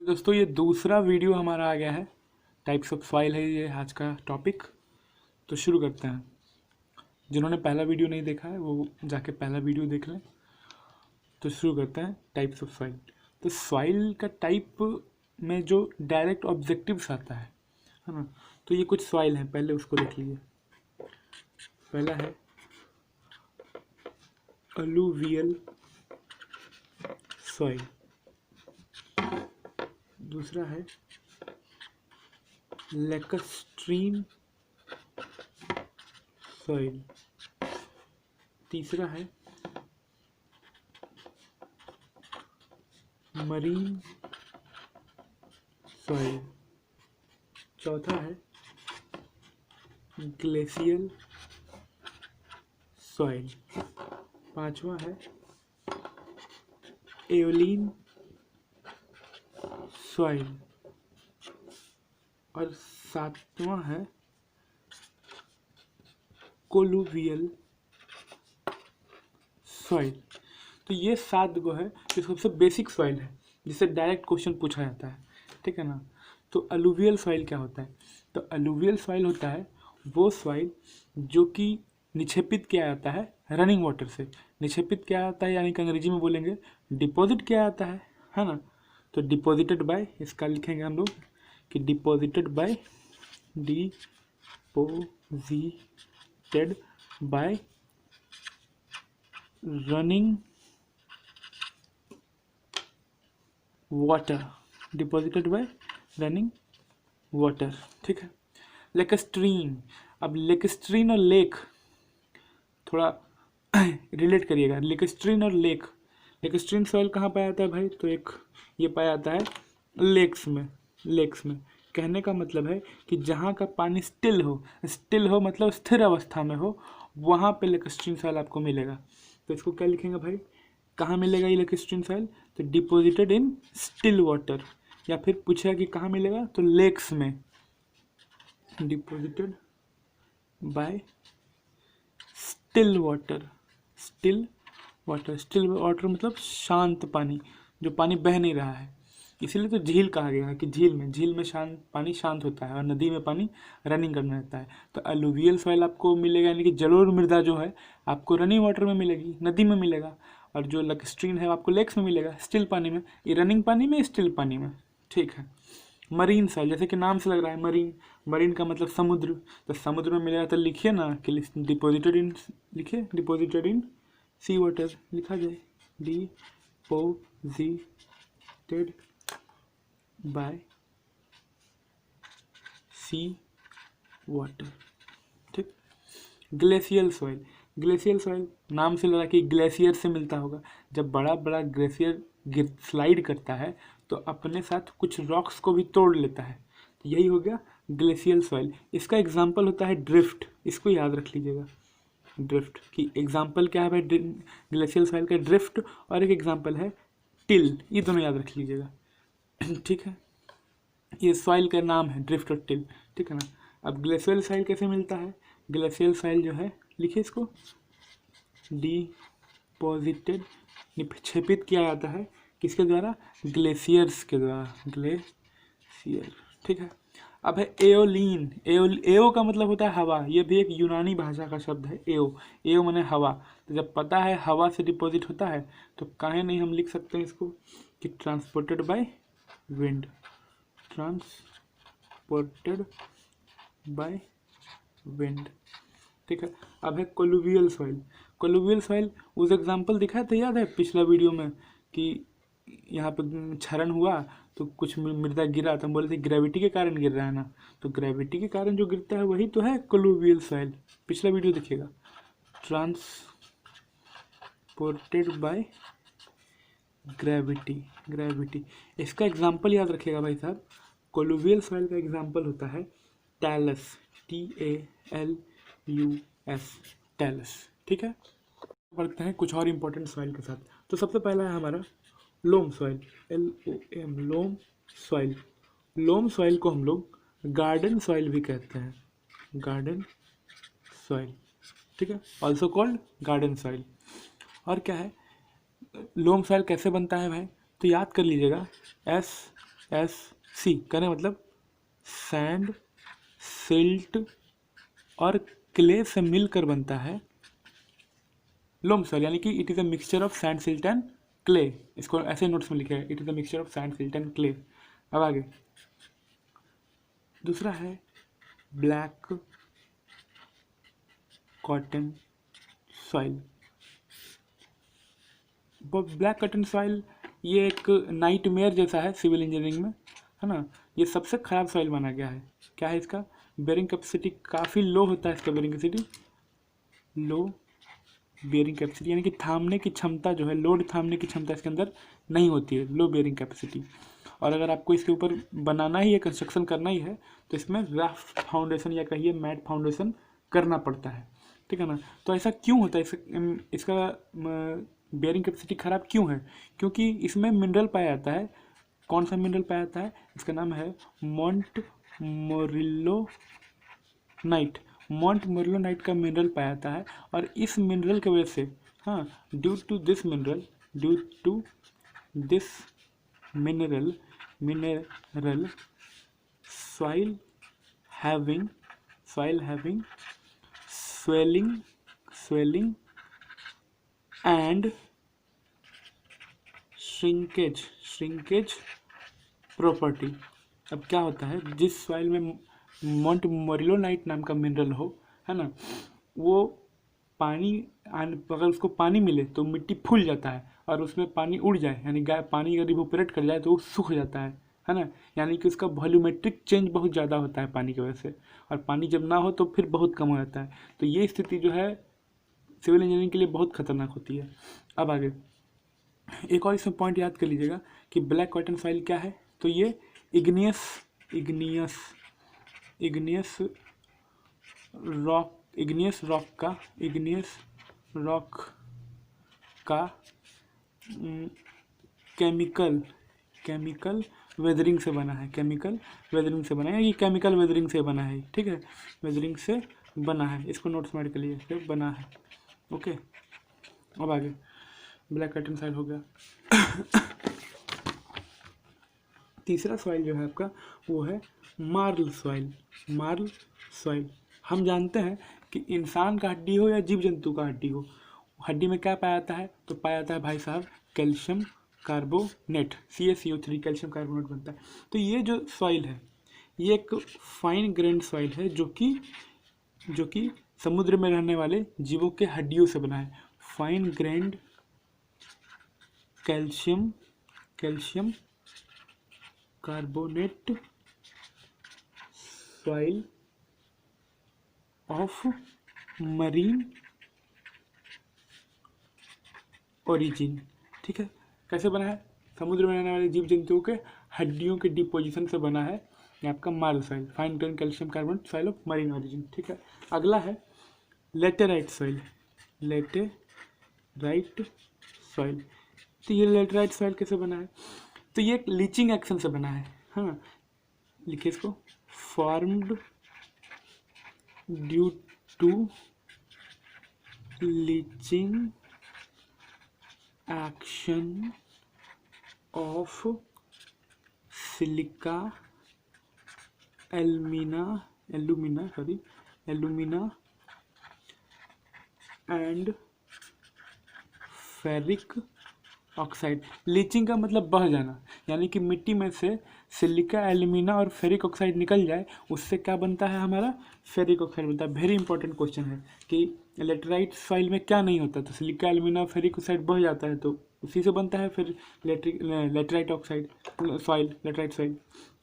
दोस्तों ये दूसरा वीडियो हमारा आ गया है। टाइप्स ऑफ सॉइल है ये आज का टॉपिक। तो शुरू करते हैं। जिन्होंने पहला वीडियो नहीं देखा है वो जाके पहला वीडियो देख लें। तो शुरू करते हैं टाइप्स ऑफ सॉइल। तो सॉइल का टाइप में जो डायरेक्ट ऑब्जेक्टिव्स आता है ना। तो ये कुछ सॉइल हैं, पहले उसको देख लीजिए। पहला है अलूवियल सॉइल, दूसरा है लैकस्ट्रीन सॉइल, तीसरा है मरीन सॉइल, चौथा है ग्लेशियल सॉइल, पांचवा है एओलिन सॉइल और सातवां है कोलुवियल सॉइल। तो ये 7 गो है जो सबसे बेसिक सॉइल है जिससे डायरेक्ट क्वेश्चन पूछा जाता है, ठीक है ना। तो अलूवियल सॉइल क्या होता है? तो अलूवियल सॉइल होता है वो सॉइल जो कि निक्षेपित किया जाता है रनिंग वाटर से। निक्षेपित किया जाता है यानी कि अंग्रेजी में बोलेंगे डिपॉजिट किया जाता है ना। तो डिपॉजिटेड बाय, इसका लिखेंगे हम लोग कि deposited bye, deposited bye running water, deposited bye running water, ठीक है। लेकस्ट्रीन, अब लेकस्ट्रीन और लेक थोड़ा रिलेट करिएगा। लेकस्ट्रीन और लेक, लेकस्ट्रीन सॉइल कहाँ पाया जाता है भाई? तो एक ये पाया जाता है लेक्स में। लेक्स में कहने का मतलब है कि जहाँ का पानी स्टिल हो मतलब स्थिर अवस्था में हो, वहाँ पे लेकस्ट्रीन सॉइल आपको मिलेगा। तो इसको क्या लिखेंगे भाई? कहाँ मिलेगा ये लेकस्ट्रीन सॉइल? तो डिपॉजिटेड इन स्टिल वाटर, या फिर पूछेगा कि कहाँ मिलेगा तो लेक्स में, deposited bye still water. Still water, still water मतलब शांत पानी, जो पानी बह नहीं रहा है। इसीलिए तो झील कहा गया है कि झील में शांत पानी शांत होता है और नदी में पानी रनिंग करने लगता है। तो अलूवियल सॉइल आपको मिलेगा यानी कि जलोढ़ मृदा जो है आपको रनिंग वाटर में मिलेगी, नदी में मिलेगा। और जो लेकस्ट्रीन है आपको लेक्स में मिलेगा, स्टिल पानी में। ये रनिंग पानी में, स्टिल पानी में, ठीक है। मरीन सॉइल, जैसे कि नाम से लग रहा है मरीन, मरीन का मतलब समुद्र। तो समुद्र में मिलेगा तो लिखिए ना कि डिपॉजिटेड इन, लिखिए डिपॉजिटेड इन सी वाटर, लिखा जाए डिपॉजिटेड बाय सी वाटर, ठीक। ग्लेशियल सॉइल, ग्लेशियल सॉइल नाम से लगा कि ग्लेशियर से मिलता होगा। जब बड़ा बड़ा ग्लेशियर स्लाइड करता है तो अपने साथ कुछ रॉक्स को भी तोड़ लेता है, तो यही हो गया ग्लेशियल सॉइल। इसका एग्जाम्पल होता है ड्रिफ्ट, इसको याद रख लीजिएगा। ड्रिफ्ट की एग्जाम्पल क्या है भाई? ग्लेशियल सॉइल का ड्रिफ्ट, और एक एग्जाम्पल है टिल, ये दोनों याद रख लीजिएगा, ठीक है। ये सॉइल का नाम है ड्रिफ्ट और टिल, ठीक है ना। अब ग्लेशियल सॉइल कैसे मिलता है? ग्लेशियल सॉइल जो है, लिखिए इसको, डिपॉजिटेड, निक्षेपित किया जाता है किसके द्वारा? ग्लेशियर्स के द्वारा, ग्लेशियर, ठीक है। अब है एओलिन, एओ का मतलब होता है हवा। ये भी एक यूनानी भाषा का शब्द है। एओ, एओ माने हवा। तो जब पता है हवा से डिपॉजिट होता है तो काहे नहीं हम लिख सकते हैं इसको कि transported by wind, transported by wind, ठीक है। अब है कोलुवियल सॉइल। कोलुवियल सॉइल उस एग्जांपल दिखाया था, याद है पिछला वीडियो में, कि यहाँ पे क्षरण हुआ तो कुछ मृदा गिरा, तो हम बोले थे ग्रेविटी के कारण गिर रहा है ना। तो ग्रेविटी के कारण जो गिरता है वही तो है कोलुवियल सॉइल। पिछला वीडियो देखिएगा, ट्रांसपोर्टेड बाय ग्रेविटी, ग्रेविटी। इसका एग्जाम्पल याद रखिएगा भाई साहब। कोलुवियल सॉइल का एग्जाम्पल होता है टैलस, TALUS, टैलस, ठीक है। बढ़ते हैं कुछ और इम्पोर्टेंट सॉइल के साथ। तो सबसे पहला है हमारा loam soil, LOM, loam soil. Loam soil को हम लोग गार्डन सॉइल भी कहते हैं, गार्डन सॉइल, ठीक है, ऑल्सो कॉल्ड गार्डन सॉइल। और क्या है, लोम सॉइल कैसे बनता है भाई? तो याद कर लीजिएगा, एस सी कहने का मतलब सैंड, सिल्ट और क्ले से मिलकर बनता है लोम सॉइल, यानी कि it is a mixture of sand, silt and clay. इसको ऐसे नोट्स में लिखा है, it is a mixture of sand, silt and clay. अब आगे दूसरा है black cotton soil. Black cotton soil ये एक नाइटमेयर जैसा है सिविल इंजीनियरिंग में, है ना। ये सबसे खराब सॉइल माना गया है। क्या है इसका बेयरिंग कैपेसिटी, काफ़ी लो होता है इसका बेयरिंग कैपेसिटी, लो बेयरिंग कैपेसिटी, यानी कि थामने की क्षमता जो है, लोड थामने की क्षमता इसके अंदर नहीं होती है, लो बेयरिंग कैपेसिटी। और अगर आपको इसके ऊपर बनाना ही है, कंस्ट्रक्शन करना ही है, तो इसमें रफ फाउंडेशन या कहिए मैट फाउंडेशन करना पड़ता है, ठीक है ना। तो ऐसा क्यों होता है, इसका बेयरिंग कैपेसिटी खराब क्यों है? क्योंकि इसमें मिनरल पाया जाता है। कौन सा मिनरल पाया जाता है? इसका नाम है मोंट मोरिल्लो नाइट। मॉन्ट मोरिलोनाइट का मिनरल पाया जाता है, और इस मिनरल की वजह से, हाँ, due to this mineral soil having swelling and shrinkage property. अब क्या होता है, जिस सॉइल में मॉन्ट मोरिलोनाइट नाम का मिनरल हो, है ना, वो पानी अगर उसको पानी मिले तो मिट्टी फूल जाता है और उसमें पानी उड़ जाए, यानी पानी अगर इवोपरेट कर जाए तो वो सूख जाता है ना। यानी कि उसका वॉल्यूमेट्रिक चेंज बहुत ज़्यादा होता है पानी की वजह से, और पानी जब ना हो तो फिर बहुत कम हो जाता है। तो ये स्थिति जो है सिविल इंजीनियरिंग के लिए बहुत खतरनाक होती है। अब आगे एक और इसमें पॉइंट याद कर लीजिएगा कि ब्लैक कॉटन सॉइल क्या है, तो ये इग्नियस रॉक का केमिकल वेदरिंग से बना है, ये केमिकल वेदरिंग से बना है, ठीक है, वेदरिंग से बना है, इसको नोट्स में ऐड कर लीजिए, बना है। ओके, अब आगे ब्लैक कॉटन सॉइल हो गया। तीसरा सॉइल जो है आपका वो है मार्ल सॉइल। हम जानते हैं कि इंसान का हड्डी हो या जीव जंतु का हड्डी हो, हड्डी में क्या पाया जाता है? तो पाया जाता है भाई साहब calcium carbonate, CaCO3 calcium carbonate बनता है। तो ये जो सॉइल है ये एक फाइन ग्रेन्ड सॉइल है जो कि समुद्र में रहने वाले जीवों के हड्डियों से बना है। Fine grand calcium carbonate soil of marine origin, ठीक है। कैसे बना है? समुद्र में रहने वाले जीव जंतुओं के हड्डियों के डिपोजिशन से बना है ये आपका Morley soil, fine grain calcium carbonate soil of marine origin, ठीक है। अगला है लेटेराइट सॉइल। तो ये लेटेराइट सॉइल कैसे बना है? तो ये एक लीचिंग एक्शन से बना है, हाँ, लिखिए इसको, formed due to leaching action of silica alumina and ferric oxide. Leaching का मतलब बह जाना, यानी कि मिट्टी में से सिलिका, एल्यूमिना और फेरिक ऑक्साइड निकल जाए, उससे क्या बनता है? हमारा फेरिक ऑक्साइड बनता है। वेरी इंपॉर्टेंट क्वेश्चन है कि लेटेराइट सॉइल में क्या नहीं होता? तो सिलिका, एल्यूमिना, फेरिक ऑक्साइड बह जाता है, तो उसी से बनता है फिर लेटेराइट सॉइल।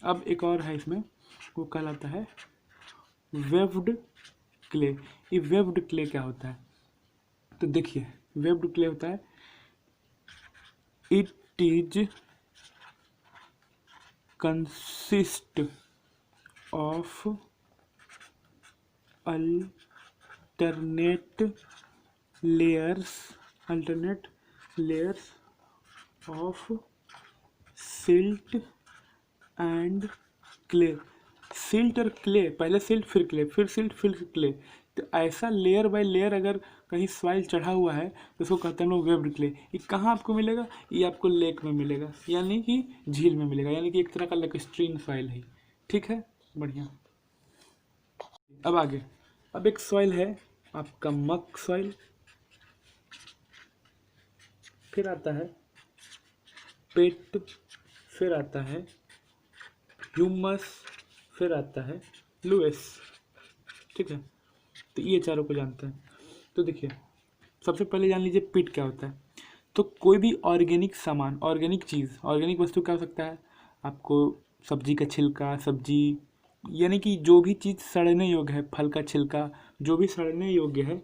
अब एक और है इसमें, वो कहलाता है वेव्ड क्ले। ये वेव्ड क्ले क्या होता है? तो देखिए वेव्ड क्ले होता है, it is consist of alternate layers of silt and clay। Silt और क्ले, पहले सिल्ट फिर क्ले, फिर सिल्ट फिर क्ले, तो ऐसा लेयर बाय लेयर अगर कहीं सॉइल चढ़ा हुआ है तो उसको कहते हैं हम लोग वेब्ड क्ले। ये कहाँ आपको मिलेगा? ये आपको लेक में मिलेगा, यानी कि झील में मिलेगा, यानी कि एक तरह का लेकस्ट्रीन सॉइल है। ठीक है, बढ़िया। अब आगे, अब एक सॉइल है आपका मक सॉइल, फिर आता है पेट, फिर आता है ह्यूमस, फिर आता है लुइस। ठीक है, तो ये चारों को जानते हैं। तो देखिए, सबसे पहले जान लीजिए पिट क्या होता है। तो कोई भी ऑर्गेनिक सामान, ऑर्गेनिक चीज़, ऑर्गेनिक वस्तु क्या हो सकता है? आपको सब्जी का छिलका, सब्जी, यानी कि जो भी चीज़ सड़ने योग्य है, फल का छिलका जो भी सड़ने योग्य है,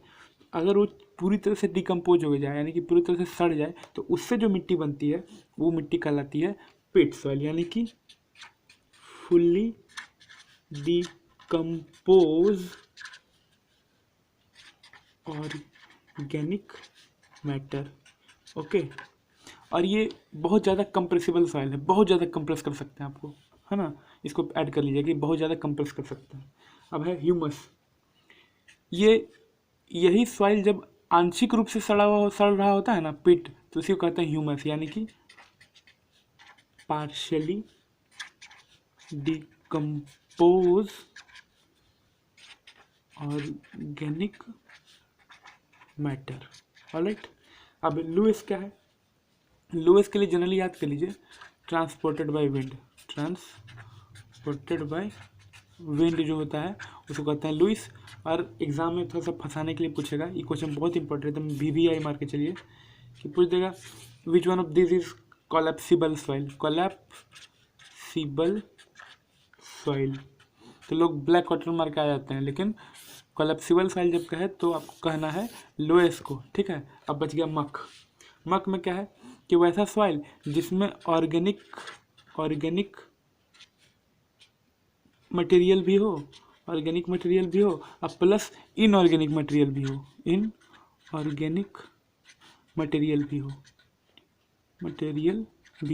अगर वो पूरी तरह से डिकम्पोज हो जाए, यानी कि पूरी तरह से सड़ जाए, तो उससे जो मिट्टी बनती है वो मिट्टी कहलाती है पिट सॉइल, यानी कि fully decompose organic matter. Okay, और ये बहुत ज़्यादा कंप्रेसिबल सॉइल है, बहुत ज़्यादा कंप्रेस कर सकते हैं आपको, है ना। इसको ऐड कर लीजिए कि बहुत ज़्यादा कंप्रेस कर सकते हैं। अब है ह्यूमस। ये यही सॉइल जब आंशिक रूप से सड़ रहा होता है ना, पिट, तो इसी को कहते हैं ह्यूमस, यानी कि partially decompose organic matter. Alright, अब लुइस क्या है? लुइस के लिए जनरली याद कर लीजिए, transported by wind, transported by wind जो होता है उसको कहते हैं लुइस। और एग्जाम में थोड़ा सा फंसाने के लिए पूछेगा, ये क्वेश्चन बहुत इंपॉर्टेंट है, एकदम VVI मार के चलिए कि पूछ देगा which one of this is collapsible soil, collapsible soil. तो लोग ब्लैक वाटर मार के आ जाते हैं, लेकिन कोलैप्सिबल सॉइल जब कहे तो आपको कहना है लोएस को। ठीक है, अब बच गया मक। मक में क्या है कि वैसा सॉइल जिसमें ऑर्गेनिक मटेरियल भी हो, ऑर्गेनिक मटेरियल भी हो और प्लस इनऑर्गेनिक मटेरियल भी हो, इनऑर्गेनिक मटेरियल भी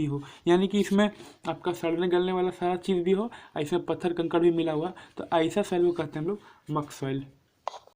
हो, यानी कि इसमें आपका सड़ने गलने वाला सारा चीज़ भी हो, इसमें पत्थर कंकड़ भी मिला हुआ, तो ऐसा सॉइल को कहते हैं हम लोग मक सॉइल।